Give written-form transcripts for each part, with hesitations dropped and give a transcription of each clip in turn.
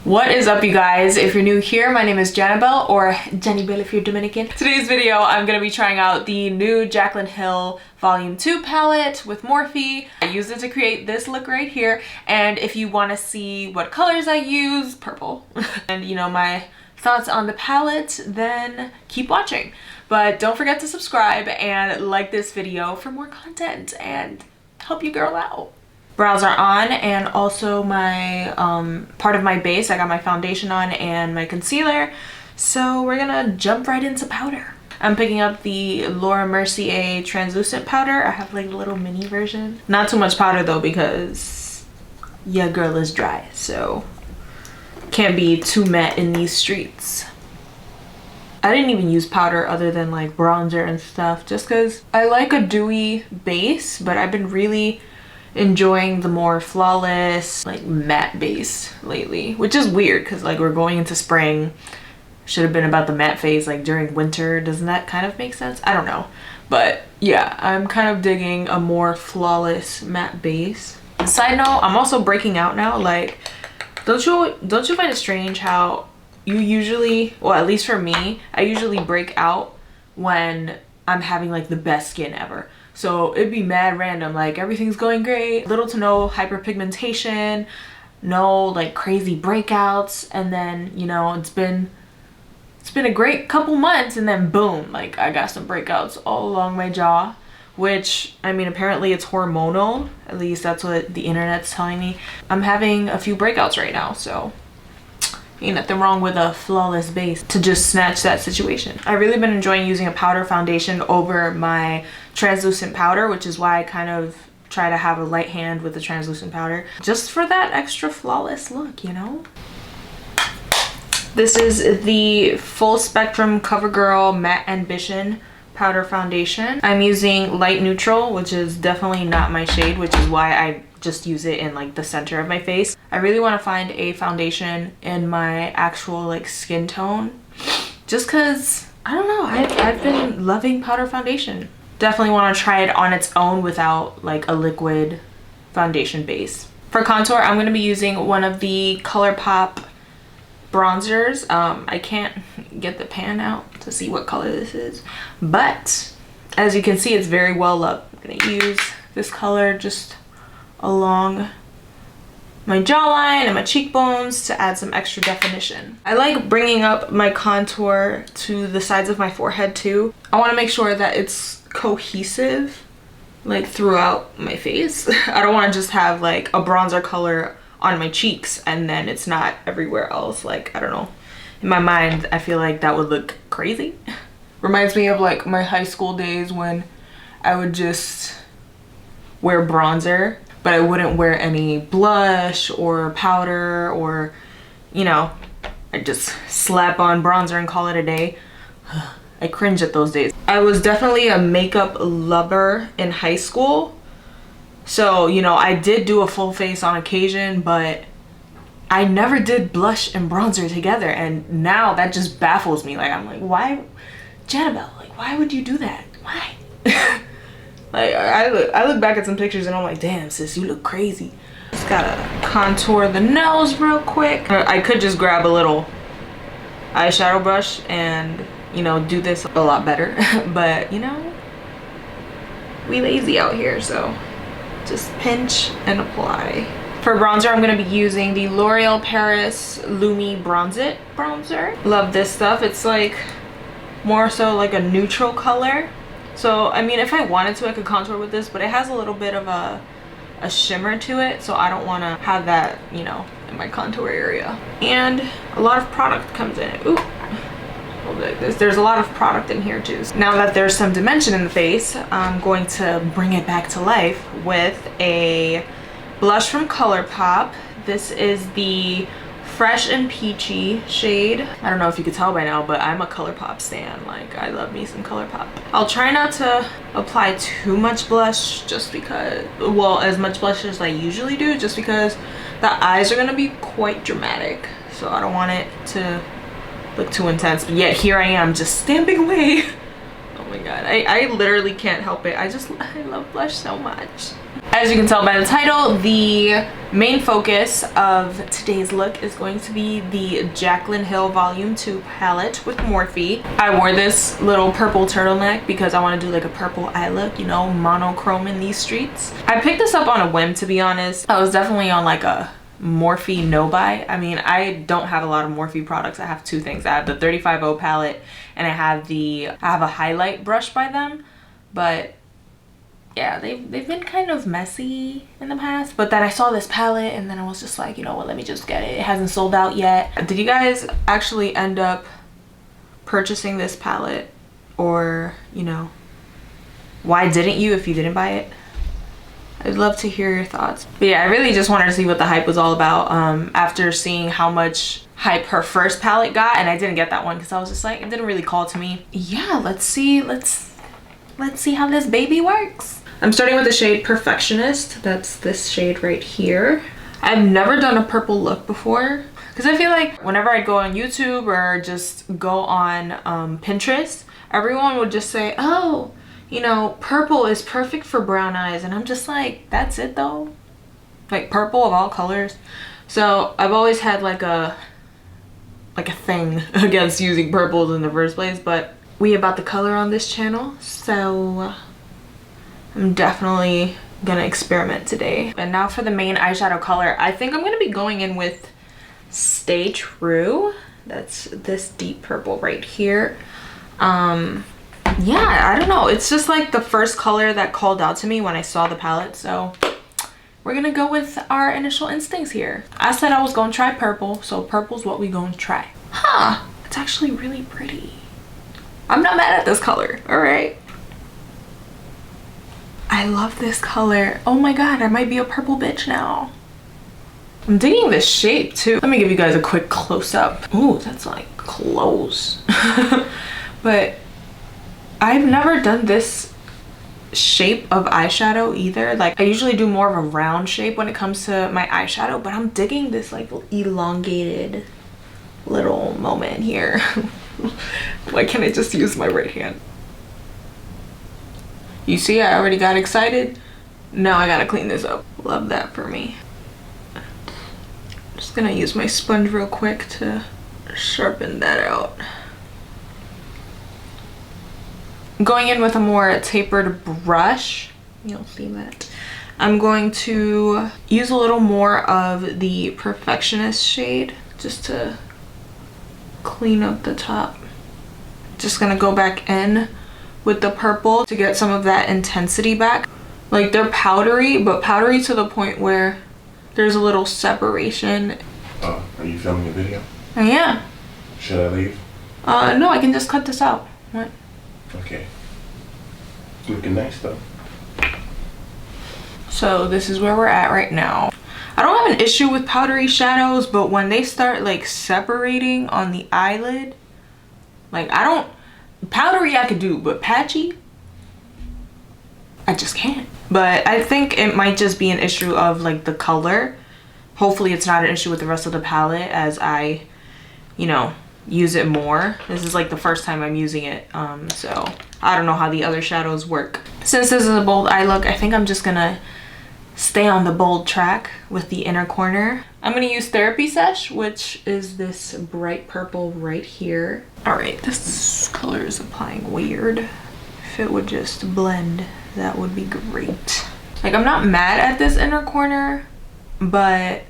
What is up, you guys? If you're new here, my name is Janabelle, or Jenny Bell if you're Dominican. Today's video, I'm gonna be trying out the new JACLYN Hill Volume 2 palette with Morphe. I used it to create this look right here, and if you want to see what colors I use, purple, and you know, my thoughts on the palette, then keep watching. But don't forget to subscribe and like this video for more content and help your girl out. Brows are on, and also my part of my base. I got my foundation on and my concealer, so we're gonna jump right into powder. I'm picking up the Laura Mercier translucent powder. I have like a little mini version. Not too much powder though, because yeah, girl is dry, so can't be too matte in these streets. I didn't even use powder other than like bronzer and stuff, just because I like a dewy base, but I've been really enjoying the more flawless like matte base lately, which is weird because like we're going into spring. Should have been about the matte phase like during winter. Doesn't that kind of make sense? I don't know, but yeah, I'm kind of digging a more flawless matte base. Side note, I'm also breaking out now. Like, don't you find it strange how you usually, well, at least for me, I usually break out when I'm having like the best skin ever. So it'd be mad random, like everything's going great, little to no hyperpigmentation, no like crazy breakouts, and then, you know, it's been a great couple months, and then boom, like I got some breakouts all along my jaw, which, I mean, apparently it's hormonal. At least that's what the internet's telling me. I'm having a few breakouts right now, so ain't nothing wrong with a flawless base to just snatch that situation. I've really been enjoying using a powder foundation over my translucent powder, which is why I kind of try to have a light hand with the translucent powder, just for that extra flawless look, you know? This is the Full Spectrum CoverGirl Matte Ambition powder foundation. I'm using light neutral, which is definitely not my shade, which is why I just use it in like the center of my face. I really want to find a foundation in my actual like skin tone, just because I don't know, I've been loving powder foundation. Definitely want to try it on its own without like a liquid foundation base. For contour, I'm going to be using one of the ColourPop bronzers. I can't get the pan out to see what color this is, but as you can see, it's very well up. I'm going to use this color just along my jawline and my cheekbones to add some extra definition. I like bringing up my contour to the sides of my forehead too. I want to make sure that it's cohesive like throughout my face. I don't want to just have like a bronzer color on my cheeks and then it's not everywhere else. Like, I don't know, in my mind I feel like that would look crazy. Reminds me of like my high school days when I would just wear bronzer, but I wouldn't wear any blush or powder, or, you know, I just slap on bronzer and call it a day. I cringe at those days. I was definitely a makeup lover in high school. So, you know, I did do a full face on occasion, but I never did blush and bronzer together. And now that just baffles me. Like, I'm like, why, Janabelle, like, why would you do that? Why? Like, I look back at some pictures and I'm like, damn, sis, you look crazy. Just gotta contour the nose real quick. I could just grab a little eyeshadow brush and, you know, do this a lot better. But, you know, we lazy out here, so just pinch and apply. For bronzer, I'm gonna be using the L'Oreal Paris Lumi Bronze It bronzer. Love this stuff. It's like more so like a neutral color. So, I mean, if I wanted to, I could contour with this, but it has a little bit of a shimmer to it, so I don't want to have that, you know, in my contour area. And a lot of product comes in it. Ooh, hold it like this. There's a lot of product in here too. Now that there's some dimension in the face, I'm going to bring it back to life with a blush from ColourPop. This is the Fresh and Peachy shade. I don't know if you could tell by now, but I'm a ColourPop stan. Like, I love me some ColourPop. I'll try not to apply too much blush, just because, well, as much blush as I usually do, just because the eyes are gonna be quite dramatic. So I don't want it to look too intense, but yet here I am just stamping away. Oh my god, I literally can't help it. I love blush so much. As you can tell by the title, the main focus of today's look is going to be the JACLYN Hill Volume 2 palette with Morphe. I wore this little purple turtleneck because I want to do like a purple eye look, you know, monochrome in these streets. I picked this up on a whim, to be honest. I was definitely on like a Morphe no buy. I mean, I don't have a lot of Morphe products. I have two things. I have the 35O palette and I have a highlight brush by them, but yeah, they've been kind of messy in the past. But then I saw this palette and then I was just like, you know what, let me just get it. It hasn't sold out yet. Did you guys actually end up purchasing this palette? Or, you know, why didn't you if you didn't buy it? I'd love to hear your thoughts. But yeah, I really just wanted to see what the hype was all about after seeing how much hype her first palette got. And I didn't get that one because I was just like, it didn't really call to me. Yeah, let's see how this baby works. I'm starting with the shade Perfectionist. That's this shade right here. I've never done a purple look before because I feel like whenever I'd go on YouTube or just go on Pinterest, everyone would just say, oh, you know, purple is perfect for brown eyes. And I'm just like, that's it though? Like purple of all colors. So I've always had like a thing against using purples in the first place, but we about the color on this channel, so I'm definitely gonna experiment today. And now for the main eyeshadow color, I think I'm gonna be going in with Stay True. That's this deep purple right here. Yeah, I don't know, it's just like the first color that called out to me when I saw the palette, so we're gonna go with our initial instincts here. I said I was gonna try purple, so purple's what we gonna try. Huh, it's actually really pretty. I'm not mad at this color, all right? I love this color. Oh my God, I might be a purple bitch now. I'm digging this shape too. Let me give you guys a quick close-up. Ooh, that's like close. But I've never done this shape of eyeshadow either. Like I usually do more of a round shape when it comes to my eyeshadow, but I'm digging this like elongated little moment here. Why can't I just use my right hand? You see, I already got excited. Now I gotta clean this up. Love that for me. Just gonna use my sponge real quick to sharpen that out. Going in with a more tapered brush. You'll see that. I'm going to use a little more of the Perfectionist shade just to clean up the top. Just gonna go back in with the purple to get some of that intensity back. Like they're powdery, but powdery to the point where there's a little separation. Are you filming a video? I am. Should I leave? No, I can just cut this out. What? Okay. Looking nice though. So this is where we're at right now. I don't have an issue with powdery shadows, but when they start like separating on the eyelid, like powdery I could do, but patchy, I just can't. But I think it might just be an issue of like the color. Hopefully it's not an issue with the rest of the palette as I, you know, use it more. This is like the first time I'm using it, so I don't know how the other shadows work. Since this is a bold eye look, I think I'm just gonna stay on the bold track with the inner corner. I'm gonna use Therapy Sesh, which is this bright purple right here. All right, this color is applying weird. If it would just blend, that would be great. Like I'm not mad at this inner corner, but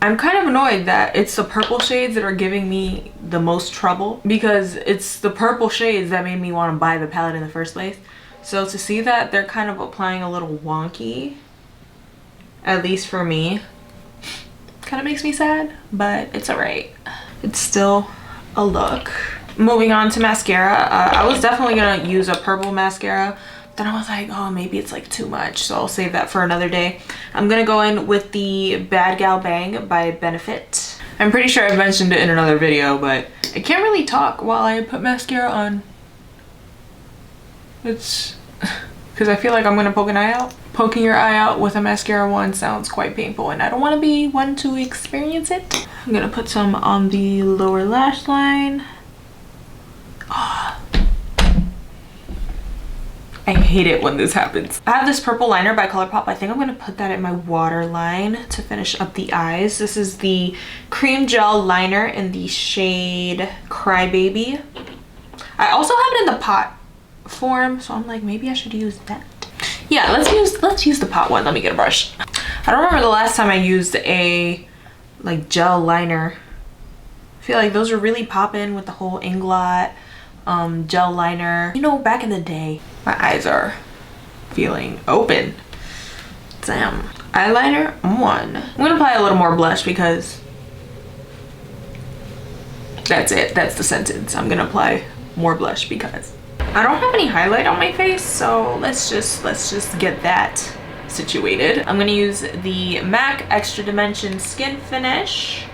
I'm kind of annoyed that it's the purple shades that are giving me the most trouble, because it's the purple shades that made me want to buy the palette in the first place. So to see that they're kind of applying a little wonky, at least for me, kind of makes me sad, but it's all right. It's still a look. Moving on to mascara. I was definitely gonna use a purple mascara, then I was like, oh, maybe it's like too much, so I'll save that for another day. I'm gonna go in with the Bad Gal Bang by Benefit. I'm pretty sure I've mentioned it in another video, but I can't really talk while I put mascara on. It's because I feel like I'm gonna poke an eye out. Poking your eye out with a mascara wand sounds quite painful, and I don't want to be one to experience it. I'm gonna put some on the lower lash line. Oh. I hate it when this happens. I have this purple liner by ColourPop. I think I'm gonna put that in my waterline to finish up the eyes. This is the cream gel liner in the shade Crybaby. I also have it in the pot form, so I'm like, maybe I should use that. Yeah, let's use the pot one. Let me get a brush. I don't remember the last time I used a like gel liner. I feel like those are really popping with the whole Inglot gel liner. You know, back in the day, my eyes are feeling open. Damn. Eyeliner one. I'm gonna apply a little more blush because that's it. That's the sentence. I'm gonna apply more blush because I don't have any highlight on my face, so let's just get that situated. I'm gonna use the MAC Extra Dimension Skin Finish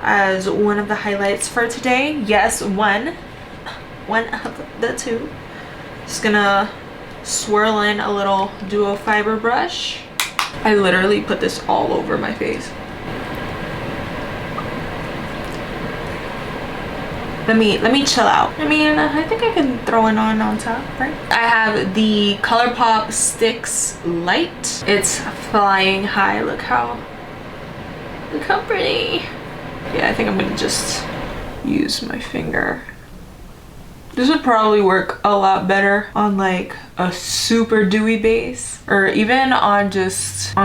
as one of the highlights for today. Yes, one of the two. Just gonna swirl in a little duo fiber brush. I literally put this all over my face. Let me chill out. I mean, I think I can throw it on top, right? I have the ColourPop Sticks Light. It's flying high. Look how pretty. Yeah, I think I'm gonna just use my finger. This would probably work a lot better on like a super dewy base, or even on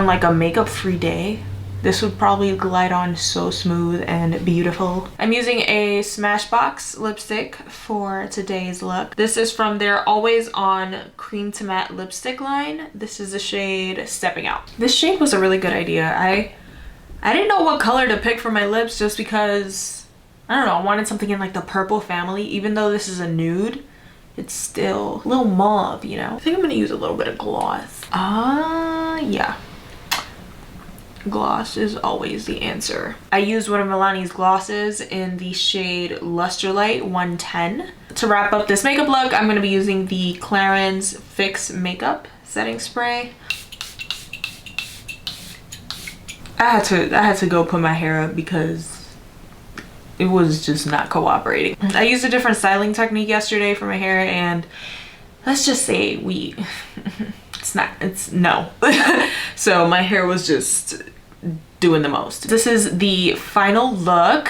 like a makeup free day. This would probably glide on so smooth and beautiful. I'm using a Smashbox lipstick for today's look. This is from their Always On Cream to Matte lipstick line. This is the shade Stepping Out. This shade was a really good idea. I didn't know what color to pick for my lips just because, I don't know, I wanted something in like the purple family. Even though this is a nude, it's still a little mauve, you know? I think I'm gonna use a little bit of gloss. Yeah. Gloss is always the answer. I used one of Milani's glosses in the shade Luster Light 110. To wrap up this makeup look, I'm gonna be using the Clarins Fix Makeup Setting Spray. I had to go put my hair up because it was just not cooperating. I used a different styling technique yesterday for my hair, and let's just say it's no. So my hair was just doing the most. This is the final look.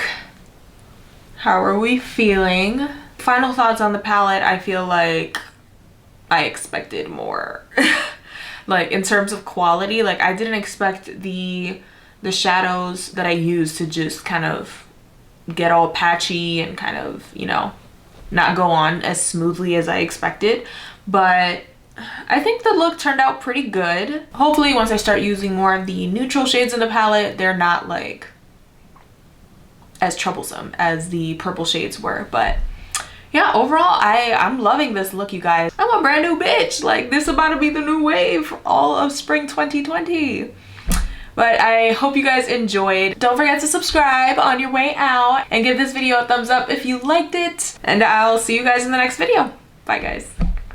How are we feeling? Final thoughts on the palette. I feel like I expected more. Like in terms of quality, like I didn't expect the shadows that I used to just kind of get all patchy and kind of, you know, not go on as smoothly as I expected. But I think the look turned out pretty good. Hopefully once I start using more of the neutral shades in the palette, they're not like as troublesome as the purple shades were. But yeah, overall I'm loving this look, you guys. I'm a brand new bitch. Like, this about to be the new wave for all of spring 2020. But I hope you guys enjoyed. Don't forget to subscribe on your way out and give this video a thumbs up if you liked it. And I'll see you guys in the next video. Bye guys.